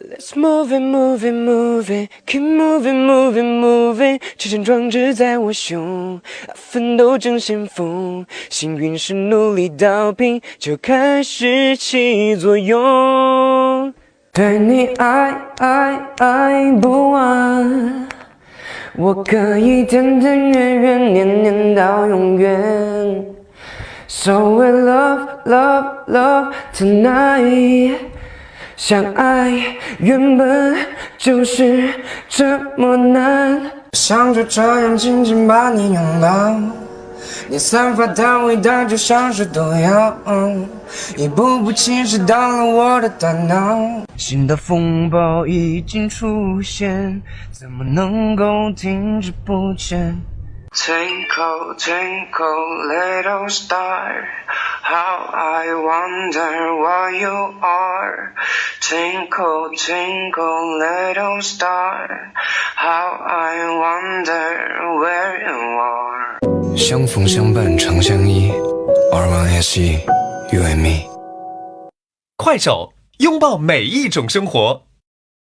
Let's move it, move it, move it, keep moving, moving, moving。赤诚壮志在我胸，奋斗正先锋。幸运是努力到拼，就开始起作用。对你爱不完，我可以天天月月年年到永远。So we love, love, love tonight。相爱原本就是这么难，想就这样紧紧把你拥抱，你散发的味道就像是毒药，一步步侵蚀到了我的大脑。新的风暴已经出现，怎么能够停滞不前？ Twinkle, twinkle, little star, how I wonder what you are. Twinkle, twinkle, little star, how I wonder where you are. 相逢相伴长相依 ，R1SE, you and me。快手，拥抱每一种生活。